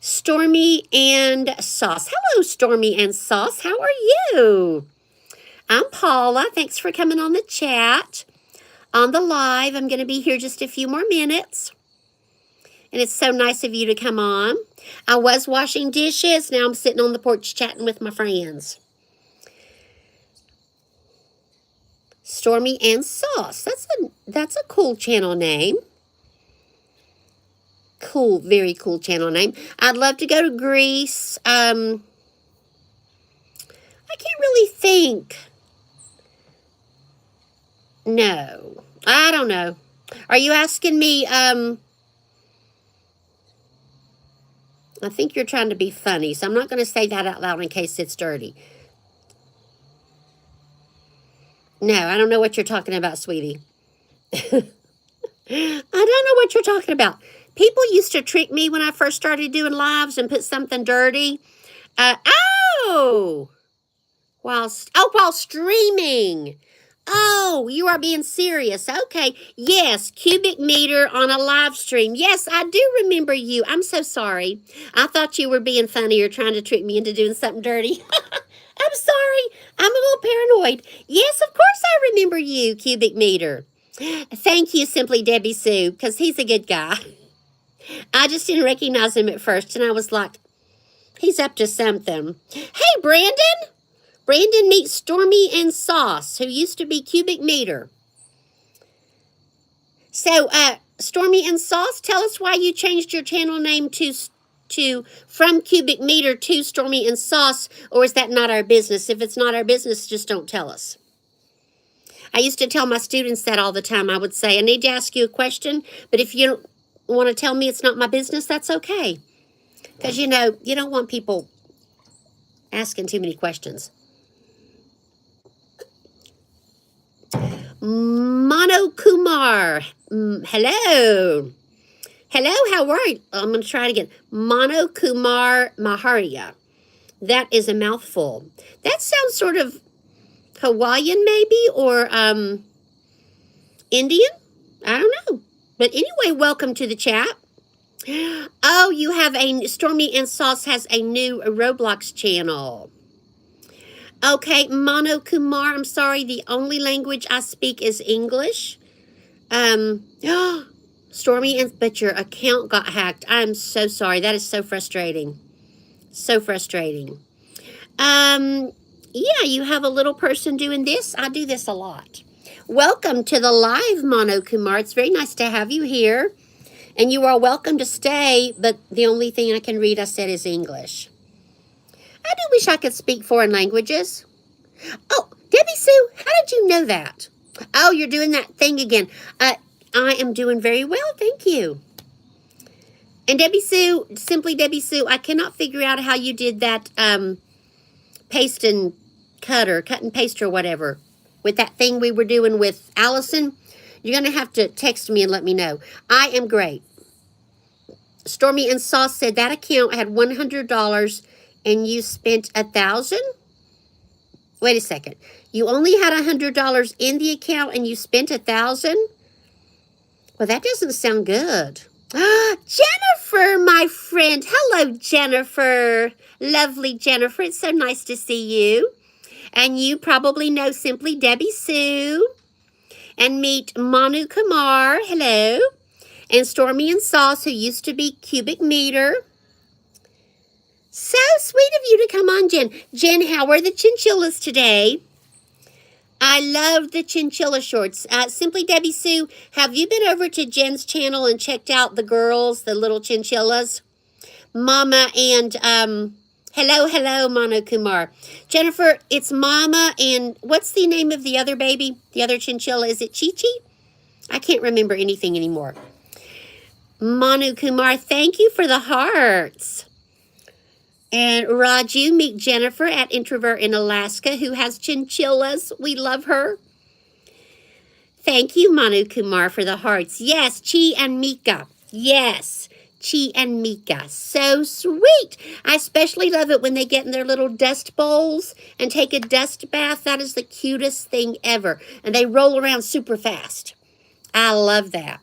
Stormy and Sauce. Hello, Stormy and Sauce. How are you? I'm Paula. Thanks for coming on the chat. On the live, I'm going to be here just a few more minutes. And it's so nice of you to come on. I was washing dishes. Now I'm sitting on the porch chatting with my friends. Stormy and Sauce. That's a cool channel name. Cool, very cool channel name. I'd love to go to Greece. I can't really think. No, I don't know. Are you asking me, I think you're trying to be funny, so I'm not going to say that out loud in case it's dirty. No, I don't know what you're talking about, sweetie. I don't know what you're talking about. People used to trick me when I first started doing lives and put something dirty. Oh! While streaming. Oh, you are being serious. Okay. Yes, cubic meter on a live stream. Yes, I do remember you. I'm so sorry. I thought you were being funny or trying to trick me into doing something dirty. I'm sorry. I'm a little paranoid. Yes, of course I remember you, cubic meter. Thank you, Simply Debbie Sue, because he's a good guy. I just didn't recognize him at first, and I was like, he's up to something. Hey, Brandon. Brandon meets Stormy and Sauce, who used to be cubic meter. So, Stormy and Sauce, tell us why you changed your channel name to from cubic meter to Stormy and Sauce, or is that not our business? If it's not our business, just don't tell us. I used to tell my students that all the time. I would say, I need to ask you a question, but if you don't want to tell me it's not my business, that's okay. Because, you know, you don't want people asking too many questions. Mano Kumar. Hello. Hello, how are you? I'm going to try it again. Mano Kumar Maharia. That is a mouthful. That sounds sort of Hawaiian maybe, or Indian? I don't know. But anyway, welcome to the chat. Oh, you have Stormy and Sauce has a new Roblox channel. Okay, Mano Kumar, I'm sorry, the only language I speak is English. Stormy, but your account got hacked. I'm so sorry. That is so frustrating. So frustrating. Yeah, you have a little person doing this. I do this a lot. Welcome to the live, Mano Kumar. It's very nice to have you here. And you are welcome to stay, but the only thing I can read, I said, is English. I do wish I could speak foreign languages. Oh, Debbie Sue, how did you know that? Oh, you're doing that thing again. I am doing very well, thank you. And Debbie Sue, Simply Debbie Sue, I cannot figure out how you did that paste and cut and paste or whatever with that thing we were doing with Allison. You're going to have to text me and let me know. I am great. Stormy and Sauce said that account had $100 and you spent $1,000? Wait a second. You only had $100 in the account and you spent $1,000? Well, that doesn't sound good. Jennifer, my friend. Hello, Jennifer. Lovely Jennifer. It's so nice to see you. And you probably know Simply Debbie Sue. And meet Manu Kumar. Hello. And Stormy and Sauce, who used to be cubic meter. So sweet of you to come on, Jen. Jen, how are the chinchillas today? I love the chinchilla shorts. Simply Debbie Sue, have you been over to Jen's channel and checked out the girls, the little chinchillas? Mama and, hello, Mano Kumar. Jennifer, it's Mama and, what's the name of the other baby? The other chinchilla, is it Chi-Chi? I can't remember anything anymore. Manu Kumar, thank you for the hearts. And Raju, meet Jennifer at Introvert in Alaska, who has chinchillas. We love her. Thank you, Manu Kumar, for the hearts. Yes, Chi and Mika. Yes, Chi and Mika. So sweet. I especially love it when they get in their little dust bowls and take a dust bath. That is the cutest thing ever. And they roll around super fast. I love that.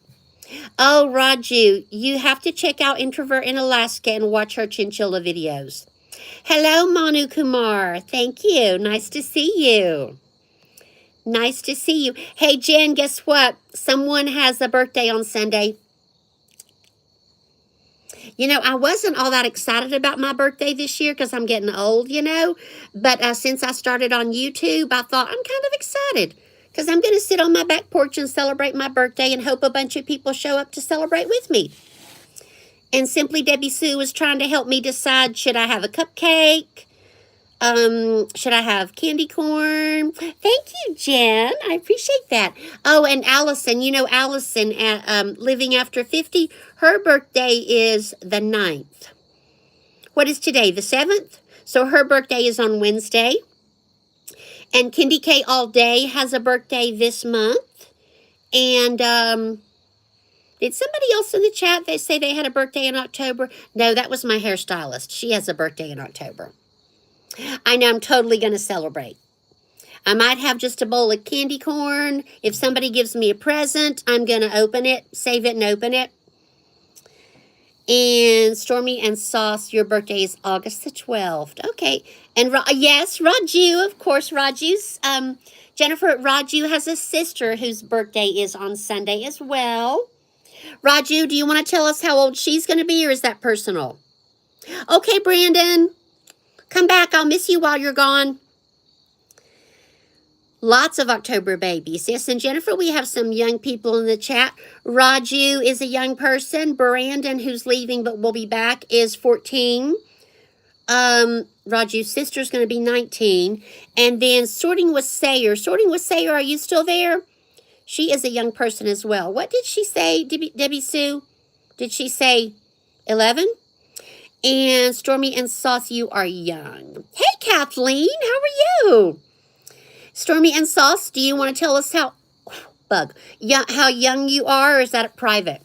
Oh, Raju, you have to check out Introvert in Alaska and watch her chinchilla videos. Hello, Manu Kumar. Thank you. Nice to see you. Nice to see you. Hey, Jen, guess what? Someone has a birthday on Sunday. You know, I wasn't all that excited about my birthday this year because I'm getting old, you know. But since I started on YouTube, I thought I'm kind of excited because I'm going to sit on my back porch and celebrate my birthday and hope a bunch of people show up to celebrate with me. And Simply Debbie Sue was trying to help me decide, should I have a cupcake? Should I have candy corn? Thank you, Jen. I appreciate that. Oh, and Allison, you know Allison at Living After 50, her birthday is the 9th. What is today, the 7th? So her birthday is on Wednesday. And Kindy K All Day has a birthday this month. And did somebody else in the chat they say they had a birthday in October? No, that was my hairstylist. She has a birthday in October. I know I'm totally going to celebrate. I might have just a bowl of candy corn. If somebody gives me a present, I'm going to open it, save it and open it. And Stormy and Sauce, your birthday is August the 12th. Okay. And yes, Raju, of course, Raju's. Jennifer, Raju has a sister whose birthday is on Sunday as well. Raju, do you want to tell us how old she's going to be, or is that personal? Okay, Brandon, come back. I'll miss you while you're gone. Lots of October babies. Yes, and Jennifer, we have some young people in the chat. Raju is a young person. Brandon, who's leaving but will be back, is 14. Raju's sister's going to be 19. And then Sorting with Sayer. Sorting with Sayer, are you still there? She is a young person as well. What did she say, Debbie Sue? Did she say 11? And Stormy and Sauce, you are young. Hey, Kathleen, how are you? Stormy and Sauce, do you want to tell us how young you are, or is that private?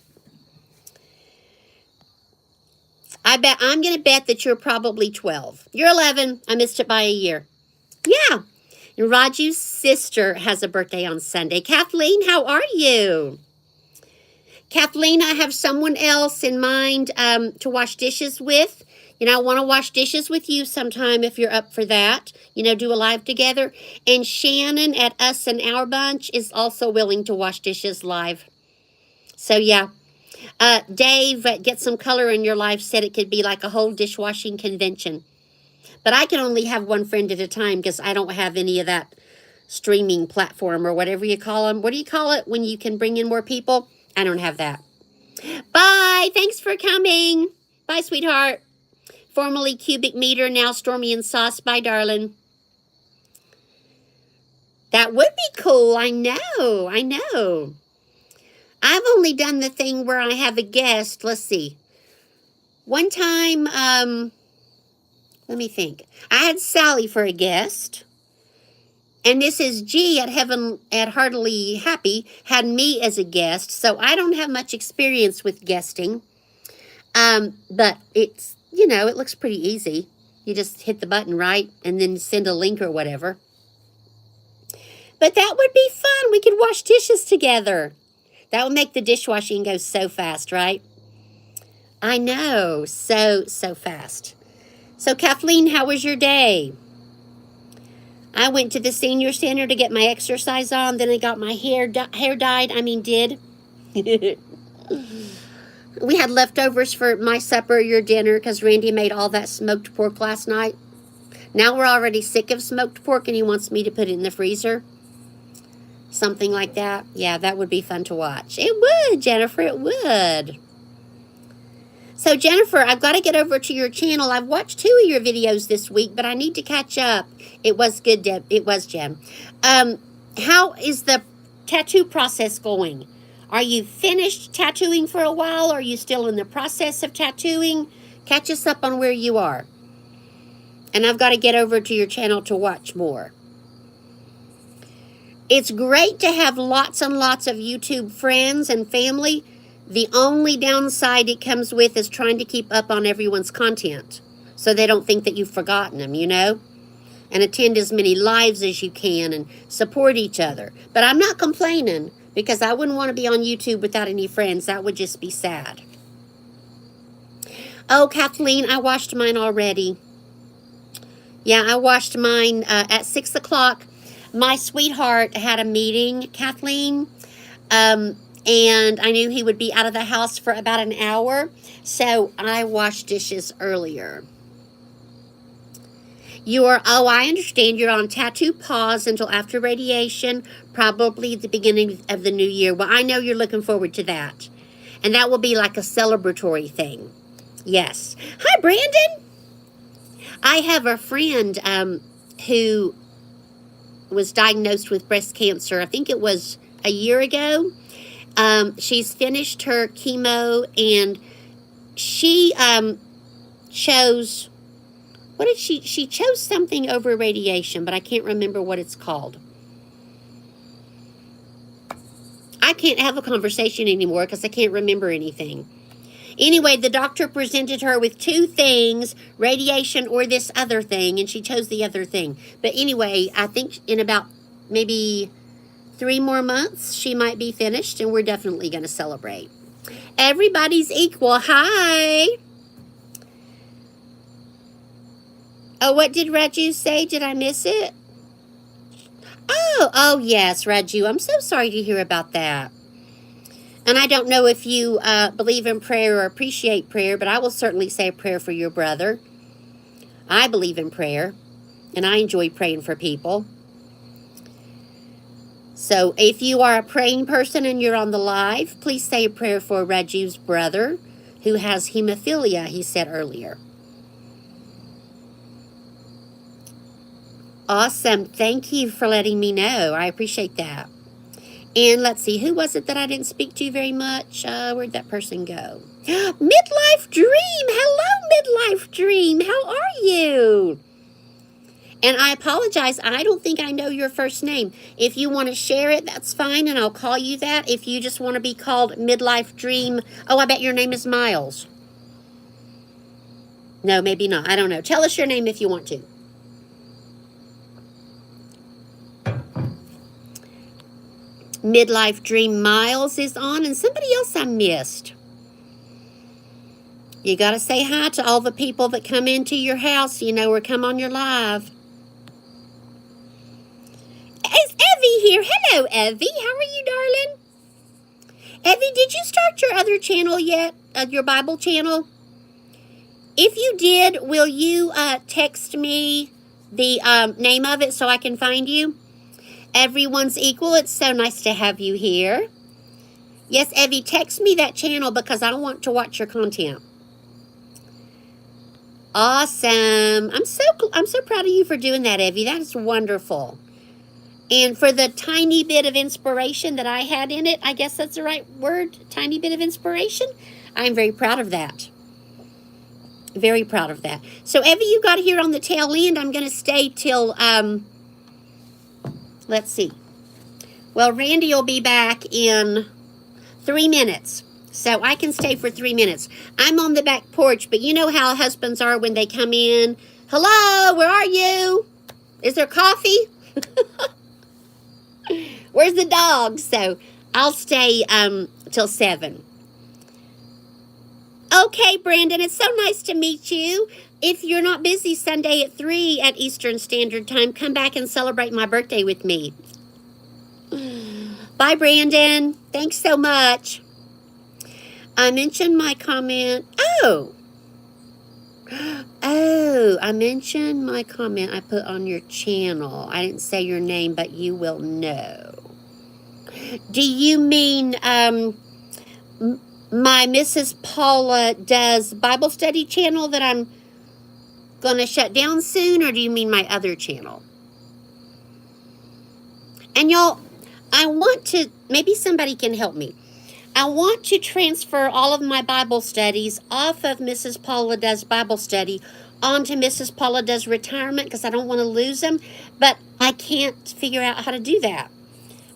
I'm going to bet that you're probably 12. You're 11. I missed it by a year. Yeah. And Raju's sister has a birthday on Sunday. Kathleen, how are you? Kathleen, I have someone else in mind to wash dishes with. You know, I want to wash dishes with you sometime if you're up for that. You know, do a live together. And Shannon at Us and Our Bunch is also willing to wash dishes live. So, yeah. Dave, Get Some Color in Your Life, said it could be like a whole dishwashing convention. But I can only have one friend at a time because I don't have any of that streaming platform or whatever you call them. What do you call it when you can bring in more people? I don't have that. Bye. Thanks for coming. Bye, sweetheart. Formerly Cubic Meter, now Stormy and Sauce. Bye, darling. That would be cool. I know. I know. I've only done the thing where I have a guest. Let's see. One time, let me think. I had Sally for a guest. And this is G at Heaven at Heartily Happy had me as a guest. So I don't have much experience with guesting. But it's, you know, it looks pretty easy. You just hit the button, right? And then send a link or whatever. But that would be fun. We could wash dishes together. That would make the dishwashing go so fast, right? I know. So fast. So, Kathleen, how was your day? I went to the senior center to get my exercise on. Then I got my hair dyed. Did. We had leftovers for my supper, your dinner, because Randy made all that smoked pork last night. Now we're already sick of smoked pork, and he wants me to put it in the freezer. Something like that. Yeah, that would be fun to watch. It would, Jennifer, it would. So, Jennifer, I've got to get over to your channel. I've watched 2 of your videos this week, but I need to catch up. It was good, Deb. It was, Jen. How is the tattoo process going? Are you finished tattooing for a while? Or are you still in the process of tattooing? Catch us up on where you are. And I've got to get over to your channel to watch more. It's great to have lots and lots of YouTube friends and family. The only downside it comes with is trying to keep up on everyone's content so they don't think that you've forgotten them, you know? And attend as many lives as you can and support each other. But I'm not complaining because I wouldn't want to be on YouTube without any friends. That would just be sad. Oh, Kathleen, I washed mine already. Yeah, I washed mine at 6 o'clock. My sweetheart had a meeting, Kathleen, and I knew he would be out of the house for about an hour, so I washed dishes earlier. I understand. You're on tattoo pause until after radiation, probably the beginning of the new year. Well, I know you're looking forward to that. And that will be like a celebratory thing. Yes. Hi, Brandon. I have a friend who was diagnosed with breast cancer. I think it was a year ago. She's finished her chemo, and she chose, what did she chose something over radiation, but I can't remember what it's called. I can't have a conversation anymore because I can't remember anything. Anyway, the doctor presented her with two things, radiation or this other thing, and she chose the other thing. But anyway, I think in about maybe 3 more months, she might be finished, and we're definitely going to celebrate. Everybody's equal. Hi. Oh, what did Raju say? Did I miss it? Oh, yes, Raju. I'm so sorry to hear about that. And I don't know if you believe in prayer or appreciate prayer, but I will certainly say a prayer for your brother. I believe in prayer, and I enjoy praying for people. So if you are a praying person and you're on the live, please say a prayer for Raju's brother who has hemophilia, he said earlier. Awesome. Thank you for letting me know. I appreciate that. And let's see, who was it that I didn't speak to very much? Where'd that person go? Midlife Dream! Hello, Midlife Dream! How are you? And I apologize, I don't think I know your first name. If you want to share it, that's fine, and I'll call you that. If you just want to be called Midlife Dream, oh, I bet your name is Miles. No, maybe not. I don't know. Tell us your name if you want to. Midlife Dream Miles is on, and somebody else I missed. You got to say hi to all the people that come into your house, or come on your live. Is Evie here? Hello, Evie. How are you, darling? Evie, did you start your other channel yet? Your Bible channel? If you did, will you text me the name of it so I can find you? Everyone's equal. It's so nice to have you here. Yes, Evie, text me that channel because I want to watch your content. Awesome. I'm so proud of you for doing that, Evie. That is wonderful. And for the tiny bit of inspiration that I had in it, I guess that's the right word, tiny bit of inspiration, I'm very proud of that. Very proud of that. So, Evie, you got here on the tail end. I'm going to stay till, let's see. Well, Randy will be back in 3 minutes. So I can stay for 3 minutes. I'm on the back porch, but you know how husbands are when they come in. Hello, where are you? Is there coffee? Where's the dog? So I'll stay till 7. Okay, Brandon, it's so nice to meet you. If you're not busy Sunday at 3 at Eastern Standard Time, come back and celebrate my birthday with me. Bye, Brandon. Thanks so much. I mentioned my comment. Oh, I mentioned my comment I put on your channel. I didn't say your name, but you will know. Do you mean my Mrs. Paula Does Bible Study channel that I'm going to shut down soon, or do you mean my other channel? And y'all, I want to, maybe somebody can help me. I want to transfer all of my Bible studies off of Mrs. Paula Does Bible Study onto Mrs. Paula Does Retirement because I don't want to lose them, but I can't figure out how to do that.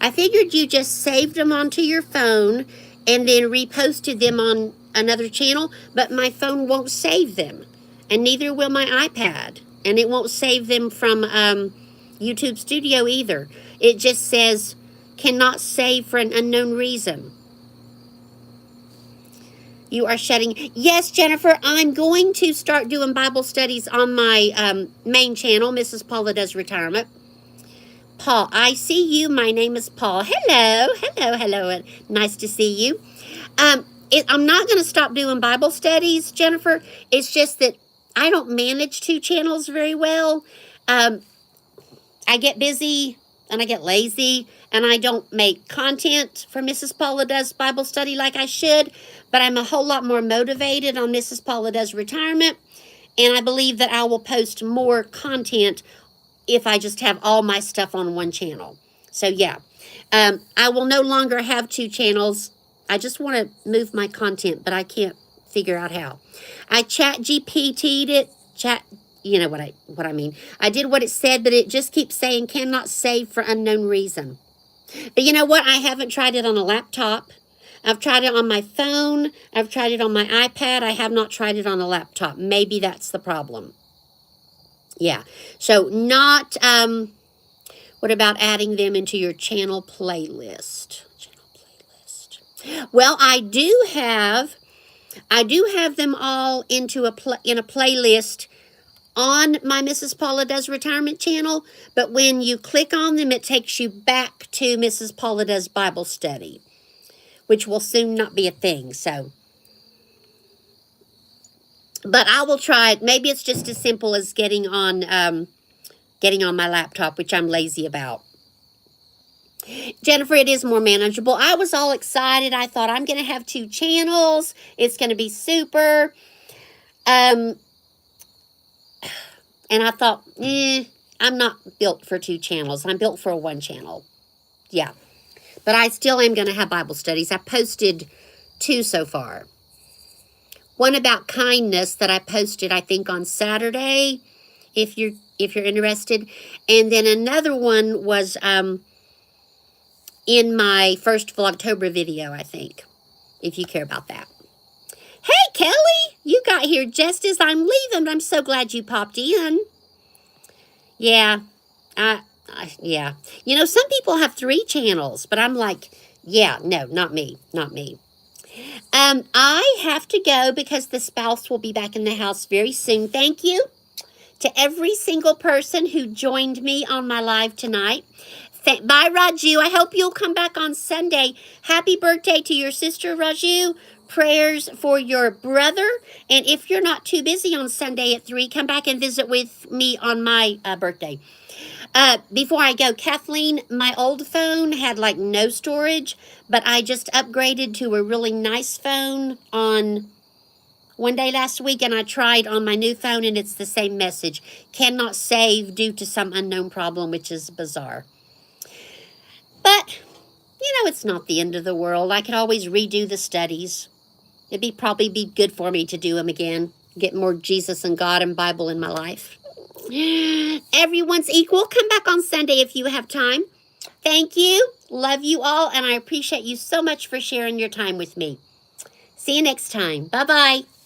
I figured you just saved them onto your phone and then reposted them on another channel, but my phone won't save them, and neither will my iPad, and it won't save them from YouTube Studio either. It just says, cannot save for an unknown reason. You are shutting. Yes, Jennifer, I'm going to start doing Bible studies on my main channel, Mrs. Paula Does Retirement. Paul, I see you. My name is Paul. Hello. Nice to see you. I'm not going to stop doing Bible studies, Jennifer. It's just that I don't manage 2 channels very well. I get busy and I get lazy and I don't make content for Mrs. Paula Does Bible Study like I should, but I'm a whole lot more motivated on Mrs. Paula Does Retirement, and I believe that I will post more content if I just have all my stuff on one channel. So yeah, I will no longer have 2 channels. I just want to move my content, but I can't figure out how. I chat GPT'd it, you know what I mean. I did what it said, but it just keeps saying cannot save for unknown reason. But you know what? I haven't tried it on a laptop. I've tried it on my phone. I've tried it on my iPad. I have not tried it on a laptop. Maybe that's the problem. Yeah. So not, what about adding them into your channel playlist? Well, I do have them all into in a playlist on my Mrs. Paula Does Retirement channel, but when you click on them, it takes you back to Mrs. Paula Does Bible Study, which will soon not be a thing, so. But I will try it. Maybe it's just as simple as getting on my laptop, which I'm lazy about. Jennifer, it is more manageable. I was all excited. I thought I'm going to have 2 channels. It's going to be super. And I thought, I'm not built for 2 channels. I'm built for 1 channel. Yeah. But I still am going to have Bible studies. I posted 2 so far. One about kindness that I posted, I think, on Saturday, if you're interested. And then another one was in my first Vlogtober video, I think, if you care about that. Hey, Kelly, you got here just as I'm leaving. I'm so glad you popped in. Yeah, yeah. You know, some people have 3 channels, but I'm like, yeah, no, not me, not me. I have to go because the spouse will be back in the house very soon. Thank you to every single person who joined me on my live tonight. Bye, Raju. I hope you'll come back on Sunday. Happy birthday to your sister, Raju. Prayers for your brother. And if you're not too busy on Sunday at 3, come back and visit with me on my birthday. Before I go, Kathleen, my old phone had like no storage, but I just upgraded to a really nice phone on one day last week, and I tried on my new phone, and it's the same message. Cannot save due to some unknown problem, which is bizarre. But, you know, it's not the end of the world. I could always redo the studies. It'd probably be good for me to do them again. Get more Jesus and God and Bible in my life. Everyone's equal. Come back on Sunday if you have time. Thank you. Love you all, and I appreciate you so much for sharing your time with me. See you next time. Bye-bye.